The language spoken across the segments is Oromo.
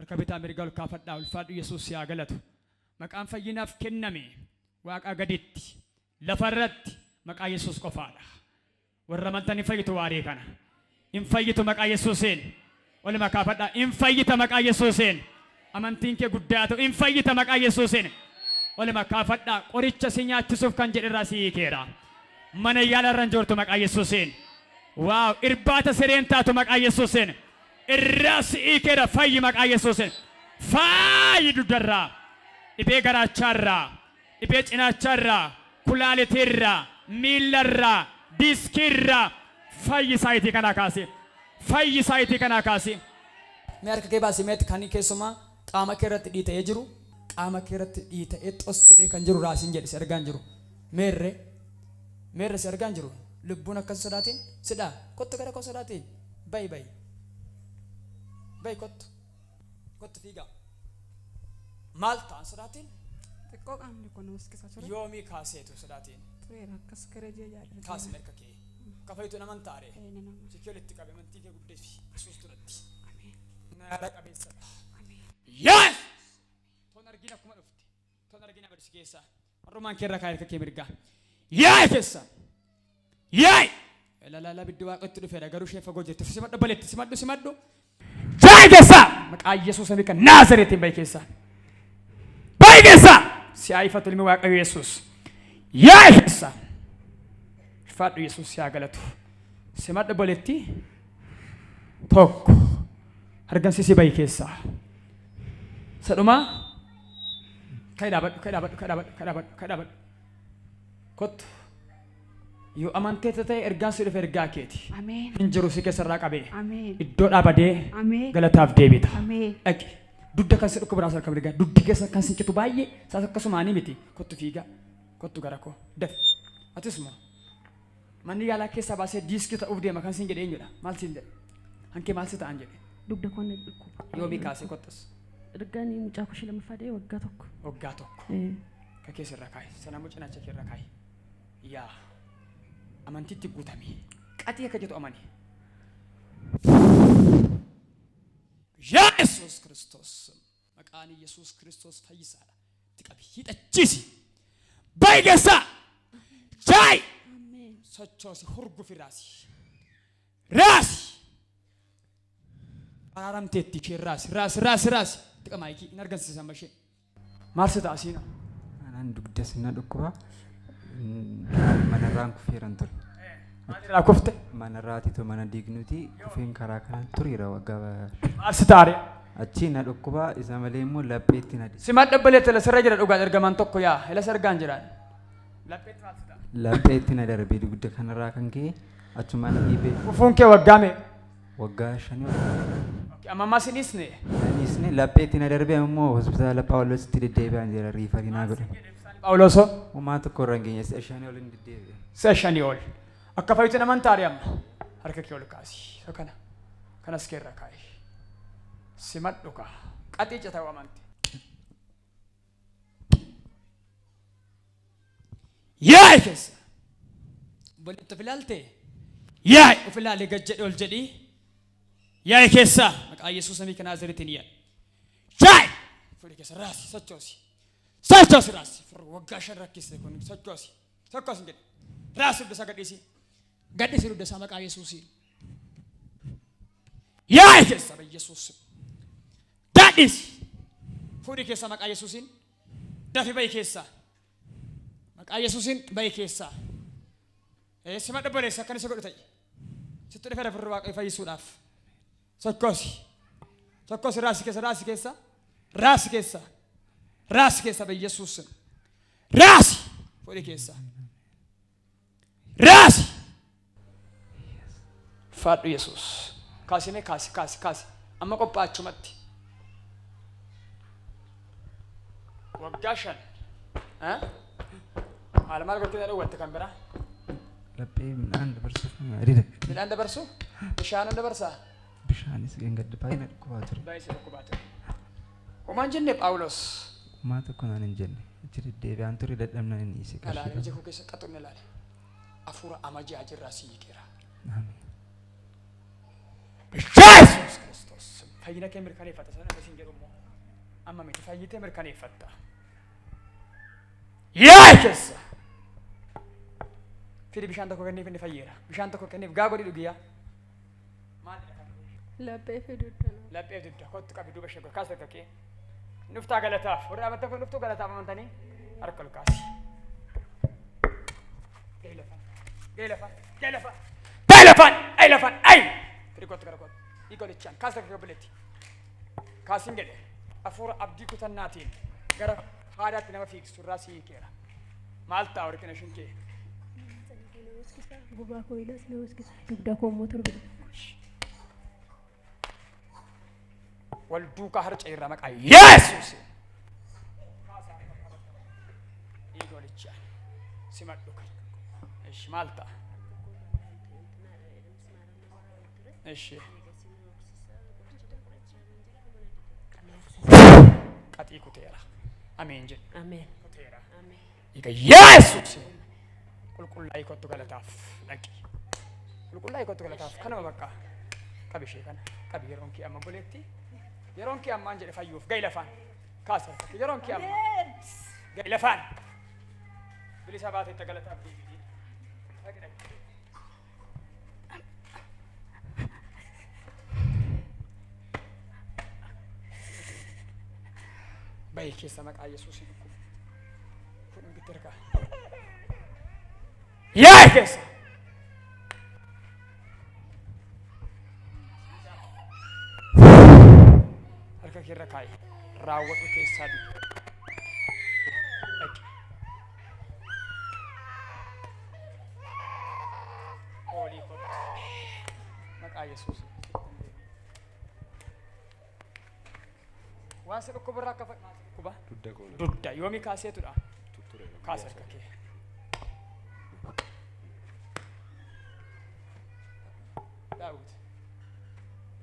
Harka mirgaa ol kaafadhaa ulfaadhu Yesuus yaa galatu. Maqaan fayyinaaf kenname Waaqa gaditti lafarratti maqaa Yesuus qofaadha. Warra amantan fayyitu waarii kana. In fayyitu maqaa Yesuusiin. Ol makaafadhaa in fayyita maqaa Yesuusiin. Amantiin kee guddaa ta'u in fayyita maqaa Yesuusiin. Ol makaafadhaa qoricha si nyaachisuuf kan jedherraa si hiikeera. Mana yaalarra joortu maqaa Yesuusiin. Waaw irbaata sireen taatu maqaa Yesuusiin. Irraa si hiikeera fayyi maqaa Yesuusiin. Fayyi duddarraa. Dhibee garaacharraa. Dhibee cinaacharraa. Kulaalitirraa. Miilarraa. Diskirraa. Fayyi saayitii kana kaasi. Fayyi saayitii kana kaasi. Mee harka kee baasii meetti kan keessumaa qaama kee irratti dhiita'ee jiru. Qaama kee irratti dhiita'ee xos jedhee kan jiru raasiin jedhe si argaan jiru. Meerre si argaan jiru. Lubbuun akkas sodaatiin sidhaa kottu gara koo sodaatiin bayi kottu fiigaa maal ta'an sodaatiin xiqqoo qaamni kun uskisa ture yoomii kaaseetu sodaatiin tureera akkas garajee yaadde kaasi merka kee kafaytu naman taare sikii walitti qabe amantii kee guddeessi Yesuus duratti naara qabeessadha yes ton argina kuma dhufte ton argina badisi keessa warrumaan kee irra kaayee harka kee mirgaa yaa keessa yaay la biddi waaqatti dhufeera garuu ishee fagoo jirti simadhu baletti simadhu jaay keessa maqaa Yesuus amika Naazareetiin bayi keessa si aifatu ilmi Waaqayyo Yesuus yaay keessa faadhu Yesuus yaa galatu simadhu baletti tokko argamsiisi bayi keessa sadhuma kai dhaabadhu kottu yoo amanteeta ta'e ergaan si dhufe ergaa keeti. Ameen. Injiru si keessarraa qabee. Ameen. Iddoo dhaabadee. Ameen. Galataaf deebita. Ameen. Dhaqi. Dudda kan si dhukku biraas harka mirgaa. Duddi keessa kan si citu baay'ee saas akkasumaanii miti. Kottu fiigaa. Kottu gara koo. Daf. Atis moo. Manni yaalaa keessaa baasee diiskii ta'uuf deema kan siin jedhe eenyudha. Maal siin jedhe. Hankee maal si ta'an jedhe. Dugda koo na dhukkuba. Yoomii kaasee kottas. Ergaan mucaa kushii lammaffaa waggaa tokko. Waggaa tokko. Ka keessarra kaayi. Sanamuu cinaacha keerra kaayi. Yaa. Amantiitti guutamee qaxii akka jettu amani. Yaa Yesuus Kiristoos maqaan Yesuus Kiristoos fayyisaadha. Tiqabi hidhachiisi. Bayi keessa. Jaay. Sochoosi hurgufi raasi. Araaramteetti ishee raasi. Tiqa maayikii hin argamsiisan bashee. Maal si ta'a siina? Anaan dugda sinna dhukkuba. Manarraan kufeeran ture. Maalirraa kufte? Manarraatitu mana diignuti kufeen karaa kanaan tureera waggaa. Maal si taare? Achi na dhukkuba isa malee immoo lapheetti na dhiise. Si madda baleetta lasirra jira dhugaa ergamaan tokko yaa elas argaan jiraan. Lapheetti maal si ta'a? Lapheetti na darbee dugda kanarraa kan ka'e achuma na dhiibee. Kufuun kee waggaa mee? Waggaa 5. Amma ammaa sin dhiisne? Dhiisne lapheetti na darbee immoo hospitaala Paawuloositti deddeebi'aan jira riifarii naa godhe. Paawulosoo? Uumaa tokko irra hin geenye 5 ol hin deddeebi'e. 5 ol. Akka fayyitu naman taare amma harka kee ol kaasi. Kanas kee irra kaayi. Simadhu kaa. Qaxii citaa'u amante. Yaa'e keessa. Bolitti filaalte. Yaa'e of ilaalee gad jedhe ol jedhii. Yaa'e keessa maqaa Yesuus amii kan Naaziriitiin yaa'e. Yaa'e. Fuula keessa raasi sochoosi. Sochoosi raasi. Waggaa 5 rakkise kun sochoosi. Sochoosi jedhe. Raasi dudda isaa gadhiisi. Gadhiisi dudda isaa maqaa Yesuusiin. Yaa'e keessa Yesuus. Gadhiisi. Fuudhi keessa maqaa Yesuusiin. Dafi bayi keessa. Maqaa Yesuusiin bayi keessa. Simadha baleessa akkan isa godhu ta'e. Sitti dhufee dafirra Waaqayyo fayyisuudhaaf. Sochoosi raasi keessa bayi Yesuus. Raasi. Fuudhi keessa. Raasi. Faadhu Yesuus. Kaasime kaasi. Amma qophaachumatti. Waggaa 5. Maal gootee dhawwatte kan biraa? Laphee midhaan dabarsuuf adiida. Midhaan dabarsu? Bishaan dabarsaa? Bishaanis gadi baay'ee na dhukkubaa ture. Baay'ee dhukkubaa ture. Homaan jenne Phaawulos. Homaa tokko naan hin jenne. Itti deddeebi'aan ture dadhabnaan hin dhiise. Alaanii ija koo keessa qaxxuun ilaale. Afuura amajaa jirraa si hiikeera. Yesuus Kiristoos fayyina kee mirkaneeffata sana isin jedhumoo amma miti fayyitee mirkaneeffatta yaa keessa fidi bishaan tokko kenniif inni fayyeera bishaan tokko kenniif gaa godhi dhugiyaa laphee fi duddana laphee dudda kottu qabi duuba shagor kaasa kakee nuftaa galataaf warra amanta kun nuftuu galataaf amantanii harka lukaasi gailafan ay fidi kottu gara kottu igolichaan kaasa kakee buletti kaasin jedhe afuura abdii kutannaatiin gara haadaatti nama fiigsu irraa sii keera maal ta'a warqina shinkee gubaa koo ilas na waskisa dugda koo motor bida wal duukaa harca irraa maqaa Yesuus igolichaan simadhu እሺ maal ta'a እሺ qaxii kuteera ameen jedhu ameen kuteera iga Yesuus qulqullaa'ii kottu galataaf dhaqi qulqullaa'ii kottu galataaf kanuma bakka qabi ishee kana qabi yeroon kee amma buleetti yeroon kee ammaan jedhe fayyuuf ga'i lafaan kaasa yeroon kee amma ga'i lafaan bilisa baateetta galataaf deebitii dhaqi dhaqi bayi keessa maqaa Yesuusiin kun bitirka yaa keessa harka keerra kaa'i raawwadhu keessaa dhaqi olii kottu maqaa Yesuusiin waan si dhukkubarraa akka dhukkuba dudda yoomii kaaseetudha kaasa harka kee daawit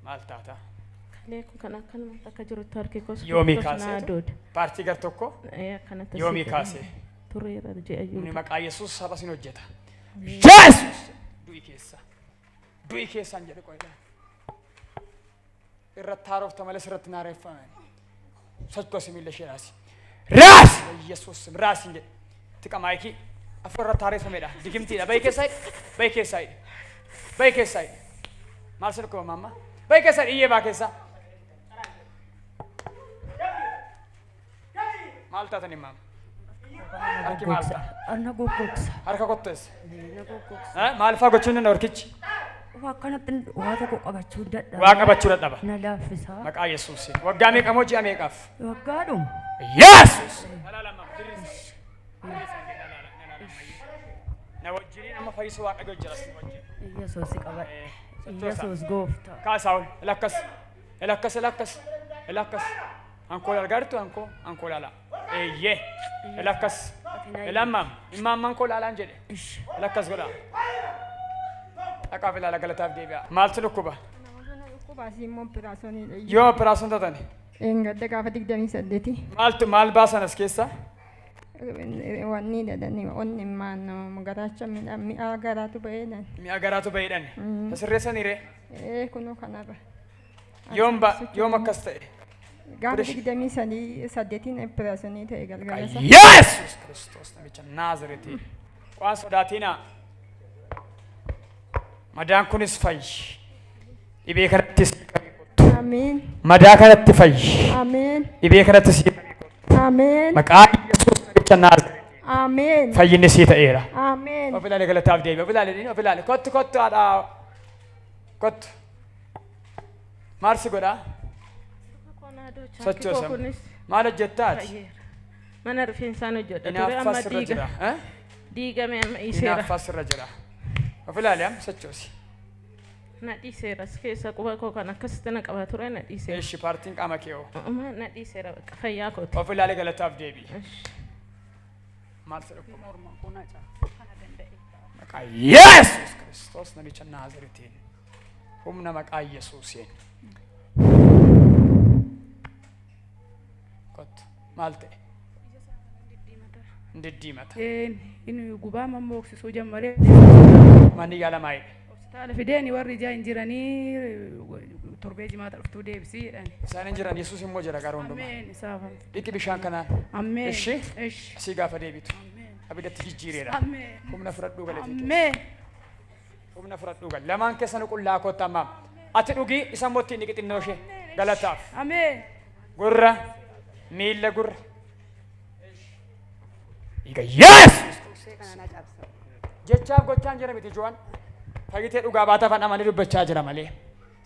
maal taata kalee kun kan akkanumatti akka jirutti harki kos yoomii kaaseetu paartii gar tokko yoomii kaasee tureera je'ayyuu ni maqaa Yesuus saba sin hojjeta Yesuus du'i keessaan jedhe qoyla irratti haarofta malee sirratti naareeffaman sochoo simille shiraasi raas Yesuus raas inje tika maayiki afurra taareeffamedha digimtiidha bayi keessaa maal sin dhukkuba mamma bayi keessaa iyyee baa keessaa maal taatan imam harki maal ta'a anna goggogsa harka kottees na goggogsa maal faa gochuun danda'a horkichi waa kanatti waa tokko qabachuu dadhaba waa qabachuu dadhaba na laaffisaa maqaa Yesuusiin waggaa meeqa moo ji'a meeqaaf waggaadhuma Yesuus na wajjiniin amma fayyisuu waaqayyo jira si wajjin Yesuus qaba Yesuus gooftaa kaasaawul elakkas ankoo argartu ankoo laala eeyyee elakkas elammam immaamman koo laalaan jedhe elakkas godha dhaqaaf ilaala galataaf deebi'a maaltu dhukkuba yoo operaasyoon taatani Engadda gaafa 28 maal baasan as keessa wanni dadani onni maano garacha mi'a garaatu bayeedhan mi'a garaatu bayeedhan asirreessaniire kunoo kanarra yoom akkas ta'e gaafa 28 operaasyoonii ta'e galgala isaa Yesuus Kiristoos namicha Naazireeti waan sodaatinaa madaan kunis fayyi dhibee kanattis Amen. madaa kanatti fayyi Amen. dhibee kanattis Amen. maqaa Yesuus namicha Naazireeti Amen. fayyinni sii ta'eera Amen. of ilaale galataaf deebi'a of ilaale kottu haadhaa kottu maal si godhaa sochoosa maal hojjettaati mana rifeensaan hojjedha ture inaaffaa amma sirra jira diigame amma dhiiseera inaaffaa sirra jira of ilaale am sochoosi na dhiiseera as keessa quba koo kan akkasitti na qaba ture na dhiiseera eeshi paartiin qaama kee oo amma na dhiiseera bakka fayyaa kooti of ilaale galataaf deebi'i maal si dhukkuba maqaa Yesuus Kiristoos namicha Naazireetiin humna maqaa Yesuusiin kottu maal ta'e ndiddiimata inni gubaa mammoksisuu jammaree manni yaalamaa jedhe hospitaala fideeni warri ijaa hin jiranii torbee jimaata dhuftuu deebisii jedhani. Isaan hin jiran Yesuus immoo jira gara hundumaa. Ameen isaafan. Dhiqi bishaan kanaan. Ameen. Ishi. Ishi. Asii gaafa deebitu. Ameen. Abiddatti jijjiireedha. Ameen. Humna fudhadhuu galatee. Ameen. Humna fudhadhuu gal. Lamaan keessan qullaa kottaa ammaa. Ati dhugii isa mootii inni xinnoo ishee galataaf. Ameen. Gurra. Miilla gurra. Iga yes! Jechaaf gochaan jira miti Joan. Fayyitee dhugaa baata afaan amanii dubbachaa jira malee.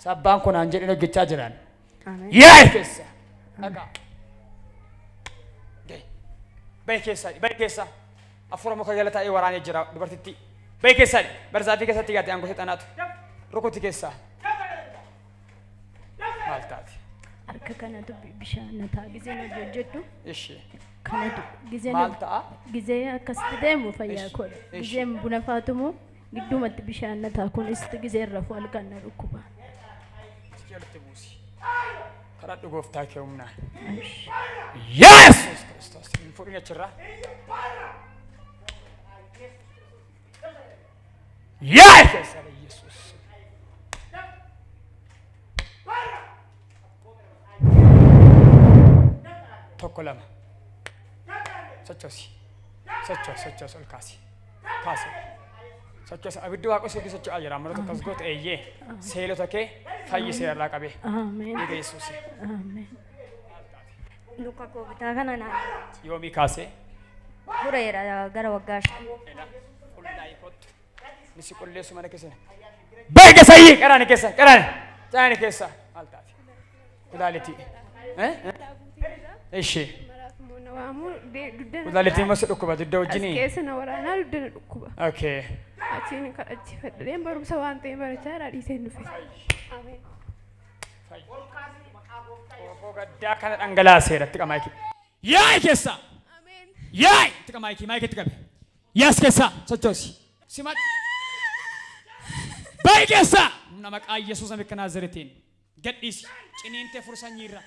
Sabbaan kun aan jedhin hojjechaa jiran. Yaa keessa. Dhagaa. Bayi keessa. Afura muka jala taa'ee waraanee jira dubartitti. Bayi keessa. Barzaafii keessatti yaate aangoo seexanaatu. Rukuti keessa. Maal taati? Harka kanatu bishaan nataa gizeen hojjedhu. Ishee. Kanatu gizeen Maal ta'a? gizee akkasitti deemu fayyaa koodha. Gizeen buna faatumu gidduumatti bishaan nataa kunis gizeen rafuu halkan na dhukkuba. Jalatti buusi. Karaa dhugooftaa kee humnaan. Yes! Kristos. Fuudhin achirraa. Yes! Keessa Yesuus. Tokko lama. Sochoosi. Sochoos ol kaasi. Kaasi. Sochoos abiddi waaqa osoo socho'aa jira. Amma tokkos goota eeyyee seelota kee fayyisee irraa qabee. Ameen. Dhiiga Yesuus. Ameen. Luka koo bitaa kana naan Yoomii kaasee. tureera gara waggaa shan. Qullaa'ii kottu. Nisi qulleessu mana keessa. Bayi keessa iyyii qaraani keessa qaraani keessa. Maal taati? Kulaalitii. Ishee. Kulaalitiin masa dhukkuba dudda wajjinii. Keessa na waraanaa dudda na dhukkuba. Okay. Achiin kadhachiifadheen barumsa waan ta'eef barachaa irraa dhiisee hin dhufe. Ameen. Obbo gaddaa kana dhangalaaseera itti qamaayiki. Yaa'ii keessa. Ameen. Yaa'ii itti qamaayiki maayikitti qabe. Yaas keessa sochoosi. Simat. Bayi keessa. Humna maqaa Yesuus amikka Naaziritiin. Gadhiisi. Ciniintee fursanyiirra.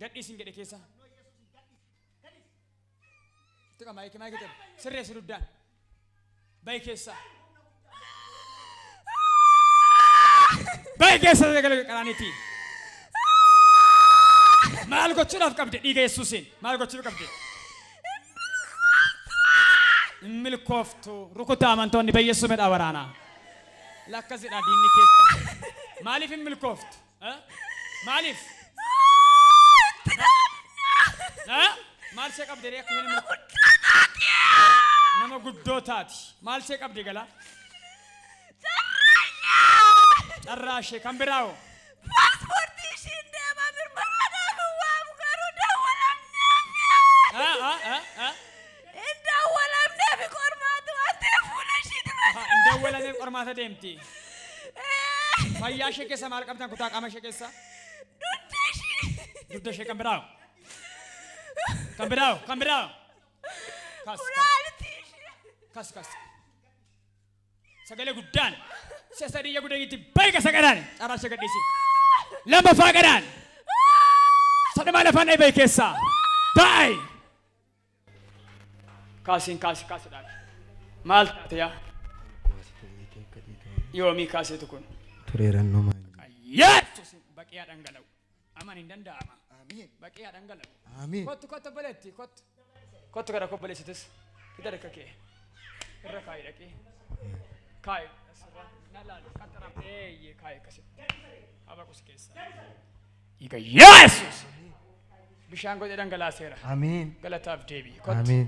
Gadhiisin jedhe keessa. Itti qamaayiki maayikitti qabe. Sirreessi duddaan. Bayi keessa. Bayi keessa sagalee qaraaniitiin. Maal gochuudhaaf qabde dhiiga Yesuusiin? Maal gochuudhaaf qabde? Milkooftu rukutaa amantoonni bayi Yesuus medhaa waraanaa. Lakkasidhaa diinni keessa. Maaliif hin milkooftu? Maaliif? Maal see qabde akka hin milkooftu? Nama guddoo taati. Maal see qabde galaa? Carraa ishee kan biraa'oo? Paaspoortii ishiin deemaa mirmanaadhaan waamu garuu daawwalamneef qormaata waan ta'eef fuula ishii dura. Hin daawwalameef qormaata deemti. Fayyaa ishee keessa maal qabdan kutaa qaama ishee keessa? Dudda ishii. Dudda ishee kan biraa'oo? Kan biraa'oo? Kan biraa'oo? Kulaaltii ishii. Kas. Sagalee guddaan. Sadiyya guddayitti baay'ee sagadaan carraa ishee gadhiisi. Lammaffaa gadaan. Sadhumaa lafaan eebee keessaa. Baay'ee. Kaasiin kaasiidhaan. Maal taate yaa? Yoomii kaaseetu kun. Tureerannoo maal? Yesuus baqiyaa dhangala'u. Aman hin danda'ama. Baqiyaa dhangala'u. Amiin. Kottu baleetti kottu. Kottu gara kobbaleessitis. Fida dhaqqa kee. Irra kaayii dhaqee. Kaayii. Iga Yesuus bishaan godhee dhangalaaseera. Amiin. Galataaf deebii. Amiin.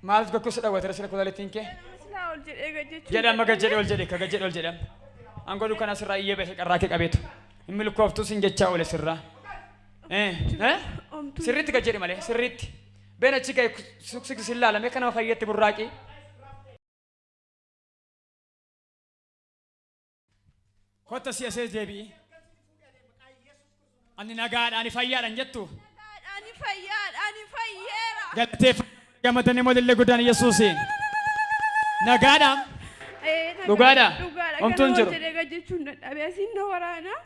Maal gochuu si dhawwateera sila kulaalittiin kee? Silaa ol jedhee gajjechuun. Jedhama gajjedhe ol jedhe ka gajjedhe ol jedhama. Angoo dukkana sirraa iyyee beekee qarraa kee qabeetu. Hin milkooftuu sin jechaa oole sirraa. Sirriitti gajjedhe malee sirriitti. Been achi ga'e suksiki sin laalame akka nama fayyetti burraaqii. Kotta si asee deebi'i. Ani nagaadhaan fayyaadhaan jettu. Ani fayyeera. Galateeffannaa gammadanii moodillee guddaan Yesuusiin. Nagaadhaan. Dhugaadhaa. Omtuun jiru. Jedhee gajjechuun dadhabee asiin na waraanaa.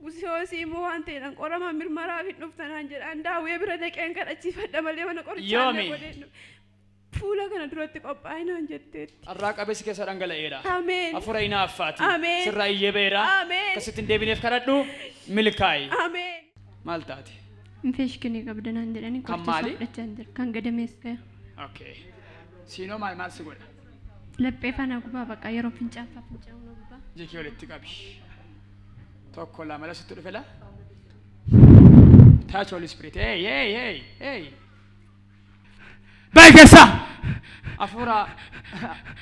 Gusiyoosi immoo waan ta'eedhaan qorama mirmaraa fi dhuftanaan jedhaan daawwee bira dhaqeen kadhachiifadha malee mana qorichaa Yoomi. fuula kana duratti qophaa'e naan jetteetti. Arraa qabeessi keessa dhangala'eera. Ameen. Hafuura hinaaffaati. Ameen. Sirraa iyyee beera. Ameen. Akkasitti hin deebineef kadhadhu milkaa'i. Ameen. Maal taate? Infekshinii qabda naan jedhanii Kan maali? fudhachaa hin jiru. Kan gadamees ta'e. Okay. Siinoo maal si godha? Laphee faana gubaa bakka yeroo fincaafaa fincaa'uu na gubaa. Jikii walitti qabi. Tokko lama la sitti dhufe la. Touch Holy Spirit. Hey. Baay'ee keessa. Hafuura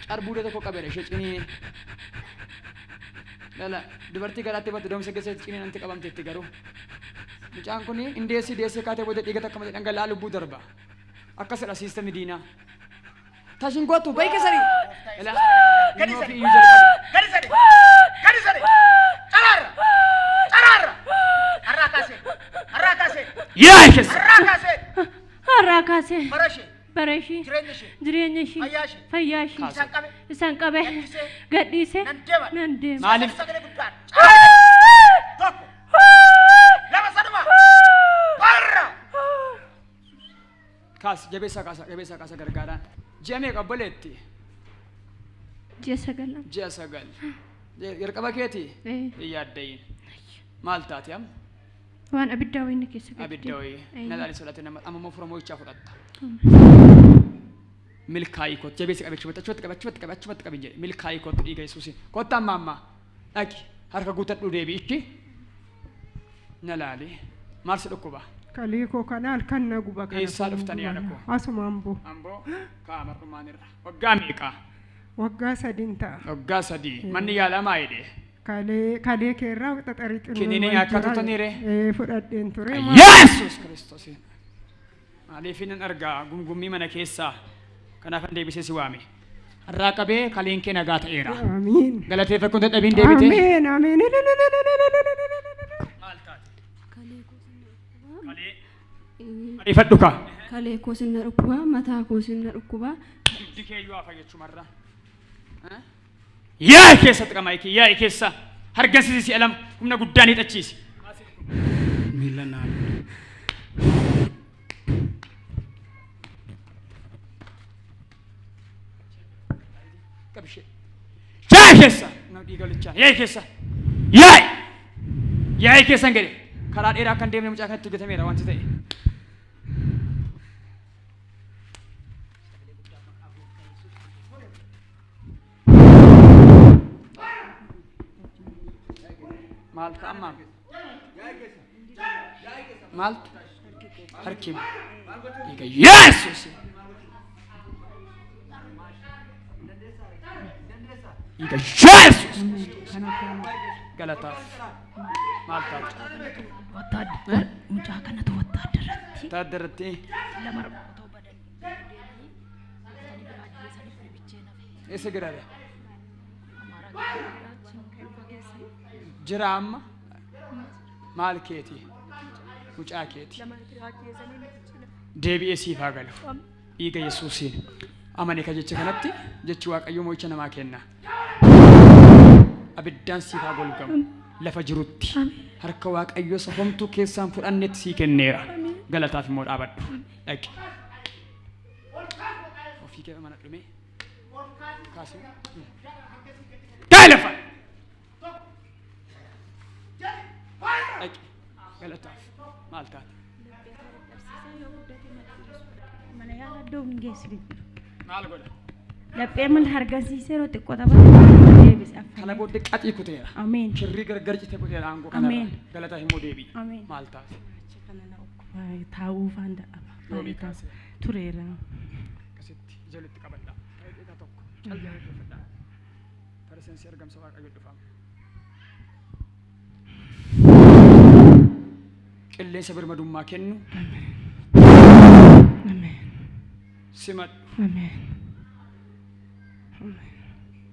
carbuudee tokko qabeera ishee cinii. Lala dubartii garaatti battu doomsa keessatti cinii nanti qabamteetti garuu. Mucaan kun deessee kaatee booda dhiiga takka malee dhangala'aa lubbuu darba. Akkasidha siistemii diinaa. Tashin gootu baay'ee keessari. Gadi sadi. Caraarra. Harraa kaase. Yaa keessa. Harraa kaase. Barashi. Jireenya ishii. Fayyaa ishii. Isaan qabe. Gadhiise. Nan deema. Maaliif? Jabeessaa kaasa gargaaraan. Ji'a meeqa obboleetti? Ji'a sagal. Ji'a sagal. Jalqaba keetii? Hin yaaddayin. Maal taate amma? Waan abiddaa wayii keessa gadi. Abidda wayii. Nalaali sodaate nama amma fura moo'ichaa fudhatta. Milkaa'ii kootu jabeessi qabachumatti qabin jedhe milkaa'ii kootu dhiiga Yesuusin. Kootu amma dhaqi harka guutadhu deebi'ichi. Nalaali. Maal si dhukkuba? Kaliko kanal kan na guba kana. Eessaa dhuftanii yaada koo? Asuma Amboo. Amboo kaamarrumaan irra. Waggaa meeqa? Waggaa 3 ta'a. Waggaa 3. Manni yaalamaa jedhe. Kalee keerraa xaxarii xinnoo. Kiniinii akka tutaniire? Fudhadheen ture. Yesus Kiristoos. Maaliif hin argaa gumgummii mana keessaa kanaaf an deebisee si waame. Har'aa qabee kaleen kee nagaa ta'eera. Amiin. Galateeffatu kun dadhabiin deebitee. Amiin. Maal taate? Ariifadhu ka. Kalee koo sinna dhukkubaa, mataa koo sinna dhukkubaa. Hundi keeyyuu haa fayyachumarra. Yaa keessatti qamaayikii yaa keessa hargansiisi si'a lama humna guddaan hidhachiisi. Miila naannoo. Qabishee. Yaa keessa. Na dhiiga lichaa. Yaa keessa. Yaa keessan gadi. Karaa dheeraa kan deemne mucaa kanatti hojjetameera wanti ta'e. Maaltu amma? Maaltu? Harkima. Dhiiga Yesuus. Dhiiga Yesuus. Galataaf. Maal taatu? Mucaa kanatu wattaaddarratti. Wattaaddarratti. Lama otoo badanii Eessa jiraate? Jira amma? Maal keeti? Mucaa keeti. Deebi'ee siif haa galu. Dhiiga Yesuusiin. Amane ka jecha kanatti jechi Waaqayyo moo'icha namaa kenna. Abiddaan siif haa golgamu. Lafa jirutti. Harka Waaqayyo safamtuu keessaan fudhannetti sii kenneera. Galataaf immoo dhaabadhu. Dhaqi. Ofii kee mana dhume. Kaasuu. Gaa lafa. Dhaqi. Galataaf. Maal taate? Mana yaala iddoo hin geessine. Maal godha? Laphee mal hargansiisee yeroo xiqqoo taphatu deebisa. Kana booddee qaxii kuteera. Ameen. Shirrii gargar citee kuteera aangoo kanarra. Ameen. Galataa immoo deebi'i. Ameen. Maal taate? Taa'uu faanda'ama. Yoomii kaasee? Tureera. Akkasitti ijalitti qabadha. Dhiiga tokko. Callee dhufadha. Farseensi argamsa Waaqayyo dhufama. Qilleensa birmadummaa kennu. Simadhu.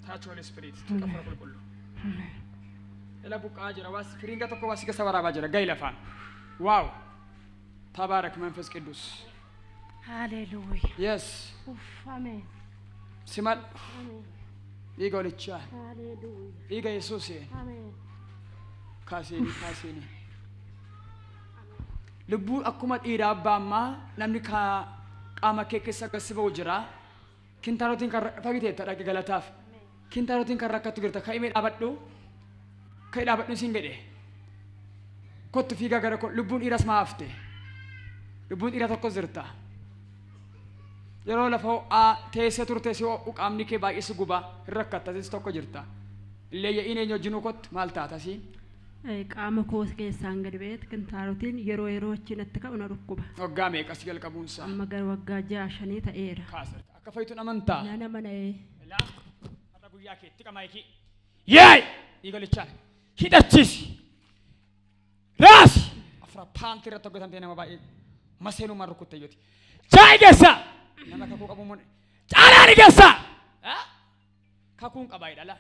Touch Holy Spirit. Tuqa fara qulqullu. Ila buqqaa jira. Waas firiinga tokko waas keessa waraabaa jira. Gahi lafaan. Waaw. Tabaarak Manfas Qidduus. Hallelujah. Yes. Amen. Simadhu. Dhiiga holichaa. Hallelujah. Dhiiga Yesuusiin. Amen. Kaaseenii. Lubbuu akkuma dhiiraa abbaa ammaa namni qaama kee keessa gadi ba'u jira. Kintaarotiin kan fagitee dhaqe galataaf. Kintaarotiin kan rakkattu jirta ka'imee dhaabadhu. Ka'ee dhaabadhu siin jedhe. Kottu fiigaa gara lubbuun dhiiras maafte. Lubbuun dhiira tokko jirta. Yeroo lafa ho'aa teessee turte si ho'u qaamni kee baay'ee si guba hin rakkattasis tokko jirta. Illee yaa'in eenyu wajjin kottu maal taatasi? Qaama koos keessaan gadi beet kintaarotiin yeroo achinatti ka'u na dhukkuba. Waggaa meeqa si jalqabuunsa? Amma gara waggaa 6 ta'eera. Kaasirta. Akka fayyituun amantaa? Nana mana'ee. Ilaa har'a guyyaa keetti qamaayikii. Yaay! Dhiigolichaan hidhachiisi. Raasi! Afura paantii irratti hojjetamtee nama baay'ee maseenummaan rukutte iyyoti. Chaayi geessa! Nama kakuu qabu mun caalaani geessa! Kakuun qabaayidha la.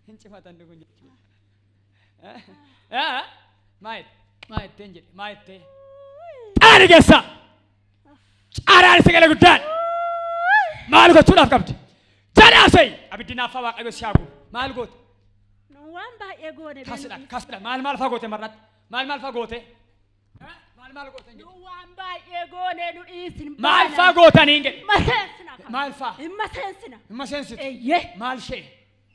Hin cimatan dhugun jechuudha. Maayetteen jedhe maayettee. Caalaani geessa! Caalaani sagale guddaan! Maal gochuudhaaf qabdi? Janaasay! Abiddi naaffaa waaqayyo si haagu. Maal goote? Waan baay'ee goone. Kasidha. Maal faa goote marratti? Maal faa goote? Maal goote? Waan baay'ee goone nu dhiisin. Maal faa gootanii jedhe? Maseensina. Maal faa? Maseensina. Maseensiti. Eeyyee. Maal ishee?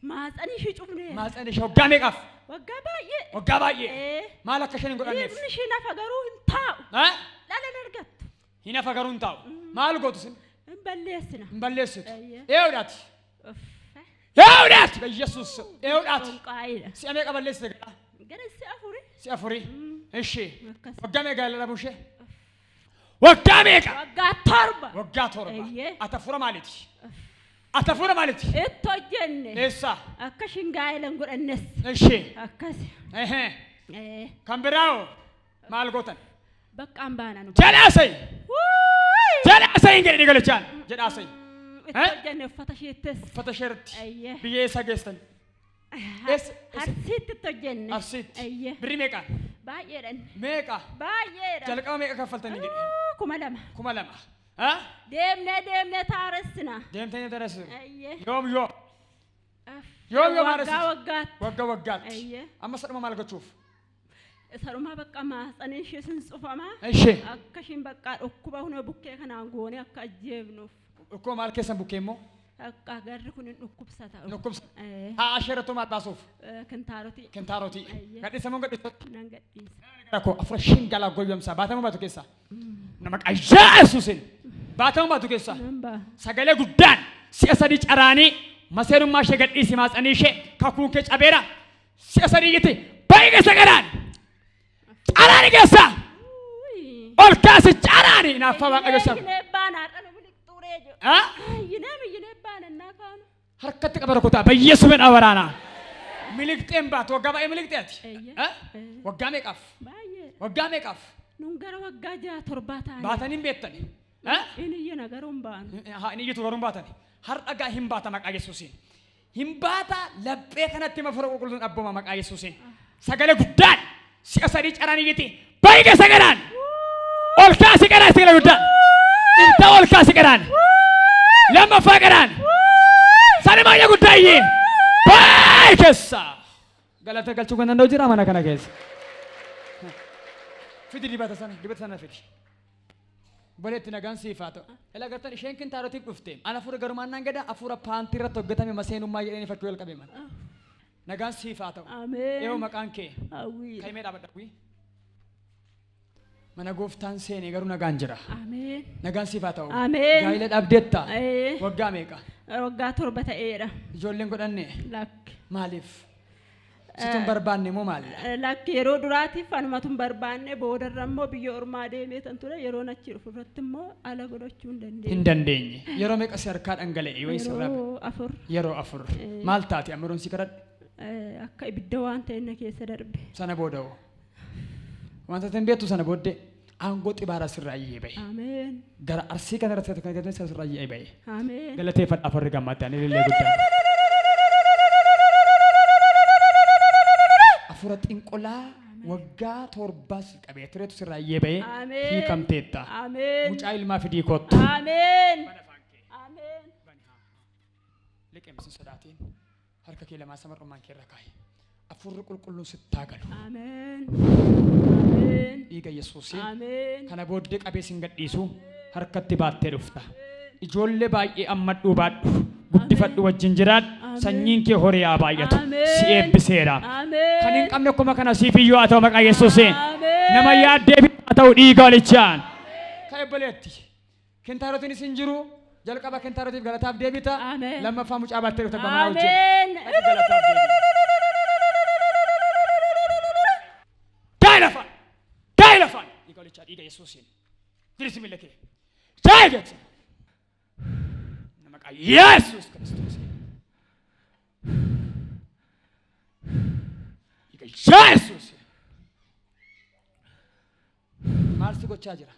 Maatsanii ishee cufnee. Maatsanii ishee waggaa meeqaaf? Waggaa baay'ee. Maal akka isheen hin godhanneef? Dhiirri ishee nafa garuu hin taa'u. Dhala hin argattu. Hin nafa garuu hin taa'u. Maal gootu sin? Hin balleessina. Hin balleessitu. Eewudhaati. Eewudhaati. Biyyeessuus eewudhaati. Si'a meeqa balleessite gara? Gara si'a afurii. Ishee. Waggaa meeqa lalabu ishee? Waggaa meeqa? Waggaa torba. Ati afura maaliiti? Itti hojjenne. Eessa? Akka shingaayilan godhannes. Ishee. Akkasi. Kan biraa'oo maal gootan? Baqqaan baananu. Jedhaasay hin jedhe dhiigalichaan. Jedhaasay. Itti hojjenne uffata isheettes. Uffata isheerratti. Biyya eessa geessan? Arsiitti itti hojjenne. Arsiitti. Birri meeqaan? Baay'eedhaan. Meeqa? Baay'eedha. Jalqaba meeqa kaffaltanii jedhe? 2,000. 2,000. Deemnee taaressina. Deemtanii taaressina. Yoom waggaatti. Amma sadhuma maal gochuuf? Sadhuma bakka maatsanii ishee sin cufamaa. Ishee. Akka ishiin bakka dhukkuba hunee bukkee kanaan goone akka ajjeefnuuf. Dhukkuba maal keessan bukkee immoo? Akka garri kun hin dhukkubsata. Haa asheerrattuu maal baasuuf? Kintaarotii. Gadhiisa moo gadhiisota? Nan gadhiisa. Rakkoo afura shingalaa goyyomsaa baatamu baatu keessaa. Nama qayyaa Yesuusin baatamu baatu keessaa. Sagalee guddaan si'a sadii caraanii maseenummaa ishee gadhiisi maatsanii ishee kakuun kee cabeera si'a sadii itti baay'ee sagadaan caraanii keessaa ol kaasi caraanii naaffaa waaqayyo isaa. Harkatti qaba rukutaa bayyeessuun waraanaa. Miliqxeen baatu waggaa baay'ee miliqxeeti. Waggaa meeqaaf? Waggaa meeqaaf? Nun gara waggaa 6-7 taane. Baatanii beektani. Inni iyyana garuu hin baanu. Inni iyyatu garuu hin baatani. Har'a gaa hin baata maqaa Yesuusiin. Hin baata laphee kanatti mafura qulqulluun abbooma maqaa Yesuusiin. Sagalee guddaan si'a sadii caranii iyyatti baay'ee sagadaan. Ol kaasi qaraan sagalee guddaan. Inta ol kaasi qaraan. Lammaffaa qaraan. Sanimaayya guddaayyee. Baay'ee keessa. Galata galchuu kan danda'u jira mana kana keessa. Fidi dibata sana fidi. Boleetti nagaan siif haa ta'u. Ela gartan isheen kintaarotiif dhufte. Ana fuudha garumaan nan gada afuura paantii irratti hojjetame maseenummaa jedhanii fakkii wal qabeeman. Nagaan siif haa ta'u. Eewu maqaan kee. Kaimee dhaabadha kuyi. Mana gooftaan seenee garuu nagaan jira. Nagaan siif haa ta'u. Gaa'ila dhabdeetta. Waggaa meeqa? Waggaa 7 ta'eera. Ijoolleen godhanne. Lakki. Maaliif? Situn barbaanne moo maali? Lakki yeroo duraatiif anumatu hin barbaanne boodarra immoo biyya ormaa deemee tan ture yeroo achi dhufu irratti immoo ala godhachuu hin dandeenye. Hin dandeenye. Yeroo meeqa si harkaa dhangala'e wayii sirraa? Yeroo 4. Maal taati ammaroon si kadhadhe? Akka ibidda waan ta'e na keessa darbe. Sana booda hoo? Wanta tan beektu sana booddee aangoo xibaaraa sirraa iyyee bahe. Gara arsii kana irratti kan jedhan sirraa iyyee bahe. Galateeffadha afarri gammaddaan ilillee guddaa. Afura xinqolaa waggaa 7 qabee turetu sirraa iyyee bahe hiikamteetta. Mucaa ilmaa fidii kottu. Liqeemsi sodaatiin harka kee lamaa samarrummaan kee irra kaa'i. afurri qulqulluun sittaagalu. Ameen. Ameen. Dhiiga Yesuusiin Ameen. kana booddee qabeessin gadhiisu harkatti baattee dhufta. Ijoollee baay'ee ammadhuu baadhu guddifadhu wajjin jiraadhu sanyiin kee horii haa baay'atu si eebbiseera. Kan hin qabne akkuma kana siif iyyuu haa ta'u maqaa Yesuusiin nama yaaddee haa ta'u dhiiga walichaan. Ka eebboleetti kentaarotiin isin jiru jalqaba kentaarotiif galataaf deebita lammaffaa mucaa baattee dhufta gamaa wajjin. Gailafan dhiiga walichaa dhiiga Yesuusiin dirisi miila kee jaageessa. Yesus Kristus. Yesus. Maal si gochaa jira?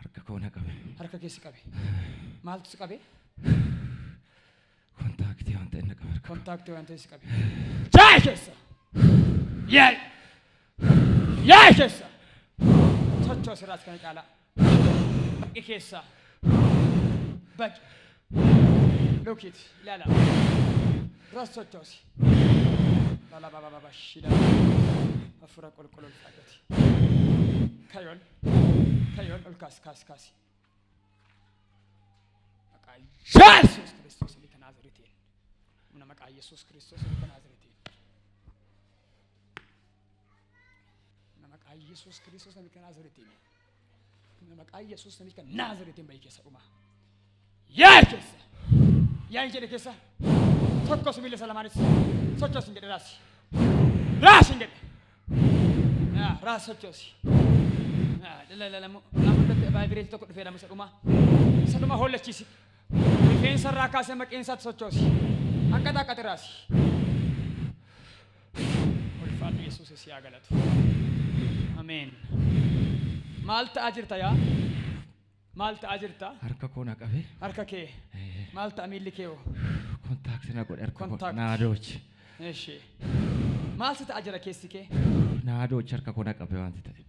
Harka koo na qabe. Harka kee si qabe. Maaltu si qabe? Kontaaktii waan ta'e na qabe. Kontaaktii waan ta'e si qabe. Jaa keessa. Yaa keessa. Sochoo sirraas kana caalaa. Baqqi keessa. Bak. Look it. Lala. Rasochosi. Lala baba shida. Afura kolkolol fagati. Kayon. Kayon kas. Maka Jesus Kristus ni Nazareti. Muna maka Jesus Kristus ni Nazareti. Muna maka Jesus Kristus ni Nazareti. Muna maka Jesus ni Nazareti baike sa uma. Yes! Yang jadi kisah. Sokko sembilan salamanis. Sokko singgit ras. Ras singgit. Ya, ras sokko si. Ya, lamu dah vibrate tu kot fera masa rumah. Sa rumah holes cisi. Defensa raka sa makinsat sokko si. Angkat ras. Ulfat Yesus siya galat. Amen. Malta ajirta ya. Malta ajirta. Harka koo na qabe. Harka kee. Malta amilli kee oo. Kontaaktii na godhe harka koo. Kontaaktii. Naadoochi. Eeshi. Maal si ta'a jira keessi kee? Naadoochi harka koo na qabe waan ta'e.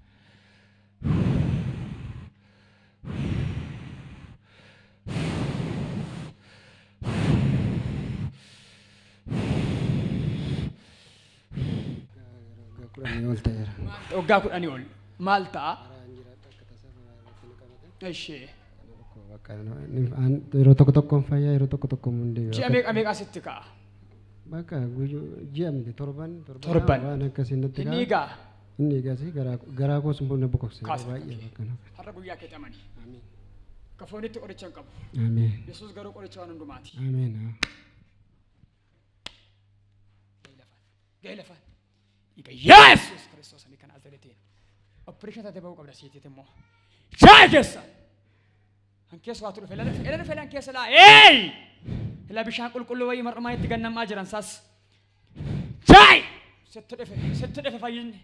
Waggaa kudhanii ol. Maal ta'a? Eeshi. Yeroo tokko fayyaa yeroo tokko hundee. Ji'a meeqa sitti ka'a? Bakka ji'a miti torban waan akkasii natti ka'a. Inni egaa? Inni egaa si garaa koos immoo na boqoqsee baay'ee bakkana. Har'a guyyaa kee xamanii. Kafoonitti qoricha hin qabu. Ameen. Yesuus garuu qoricha waan hundumaati. Ameen. Gailafan. Yesus Kristus ni kan Nazaretiin. Operation taatee bahuu qabda siitiitti immoo. Shaakessa. Hankeessa waa turufe. Ela dhufe hankeessa laa. Eey! Ila bishaan qulqulluu wayii mar'umaa itti gannamaa jiran saas. Shaay! Sitti dhufe fayyinni.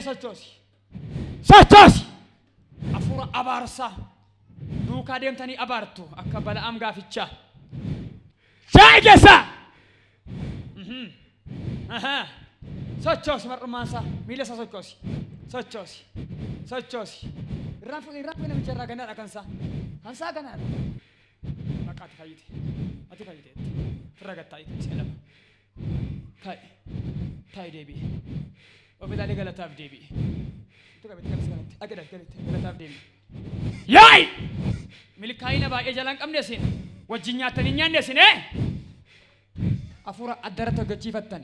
Sochoosi. Sochoosi! Afuura abaarsaa. Duukaa deemtanii abaartu akka Bala'aam gaafichaa. Shaay keessa! Sochoosi mar'umaansaa. Miila isaa sochoosi. Sochoosi. Irraan namicha irraa gannaadha kansaa. Kansaa gannaadha. Maqaati fayyite. Ati fayyiteetti. Firra gattaa ishee lama. Taa'i deebi'e. Ofilaalee galataaf deebi'e. Galataaf deebi'e. Yaa'i! Milkaa'ina baay'ee jalaan qabne isin. Wajjin nyaatanii nyaanne isin Afuura addarratti hojjechiifattan.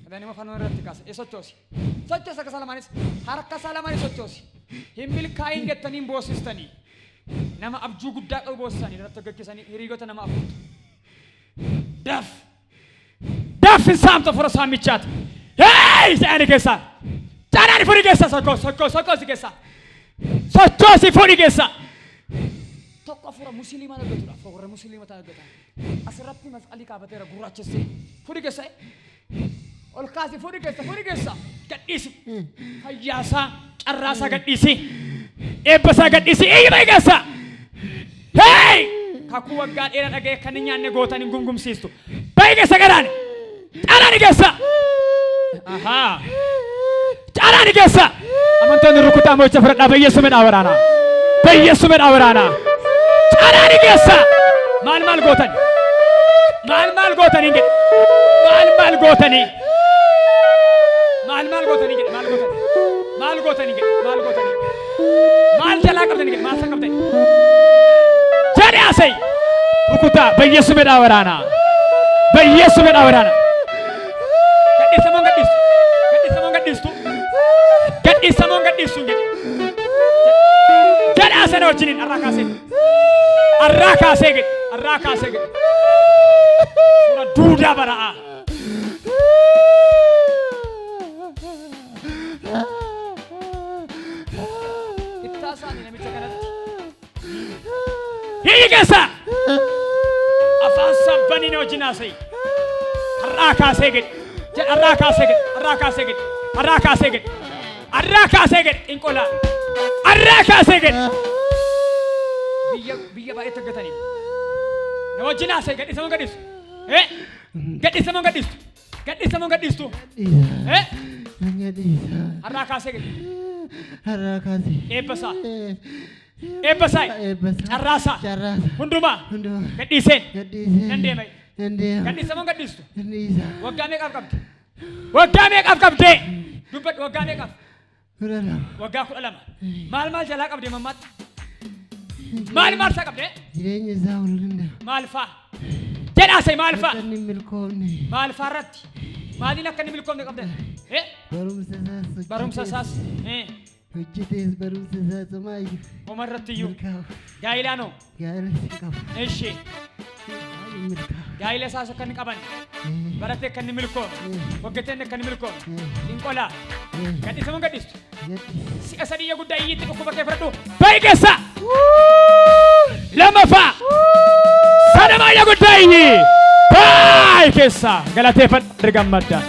Kadhaan immoo fannoon irratti kaasa. Sochoosi. Sochoosi akka salamaanis harka salamaanis sochoosi. Hin milkaa'in jettanii boosistanii. Nama abjuu guddaa qabu boosisanii irratti hojjechiisanii hiriyoota nama afurtu. Daf hin saamtu afuura saamichaati. Se'ani keessa. Caadaan fuudhi keessa sochoosi keessa. Sochoosi fuudhi keessa. Tokko afuura musliimaa argatudha. Afuura musliimaa argata. Asirratti mas'alii kaafateera gurraachesse. Fuudhi keessa. Ol kaasi fuudhi keessa. Gadhiisi. Fayyaasaa carraasaa gadhiisi. Eebbasaa gadhiisi. Eeyyama keessa. Kakuu waggaa dheeraa dhaga'ee kan nyaanne gootan hin gumgumsiistu. Baay'ee keessa garaani. Caadaan keessa. Caadaan keessa. Amantoonni rukutaa mo'icha fudhadhaa Yesuus medhaa waraanaa. Yesuus medhaa waraanaa. Caadaan keessa. Maal gootan? maal gootanii jedhe maal gootanii jedhe maal gootanii maal jalaa qabdanii jedhe maal san qabdanii jedhe asay rukutaa በኢየሱስ ሜዳ ወራና በኢየሱስ ሜዳ ወራና gadhiisamoon gadhiistu jedhe asana wajjiniin arraa kaasee jedhe suura duudaa bara'aa ittaasaanii namicha kanatti hiikeessa afaan sabbanii na wajjin haasa'e arraa kaasee jedhe arraa kaasee jedhe inqolaa arraa kaasee jedhe biyya baay'eetti argatanii na wajjin haasa'e gadhiisamoon gadhiistu arraa kaasee jedhe eebbasaa carraasaa hundumaa gadhiiseen dandeemay gadhiisamoon gadhiistu waggaa meeqaaf qabdee dubbadhu waggaa meeqaaf waggaa 12 maal jalaa qabdee mammaatti maal isaa qabdee jireenya isaa hundaa maal faa jedhaasee maal faa inni milkoomne maal faa irratti maaliin akka inni milkoomne qabdee barumsa isaas hojjetees barumsa isaa somaayyuu homa irratti iyyuu gaa'ilaanoo ishee gaa'ila isaas akka inni qaban baratee akka inni milkoome hojjeteen akka inni milkoome inqolaa gadhiisamoon gadhiistu si'a sadiyya guddaa iyyitti dhukkuba kee fudhadhu ba'i keessa lamaffaa sadamayya guddaa iyyi ba'i keessa galateeffadhu gammaddaa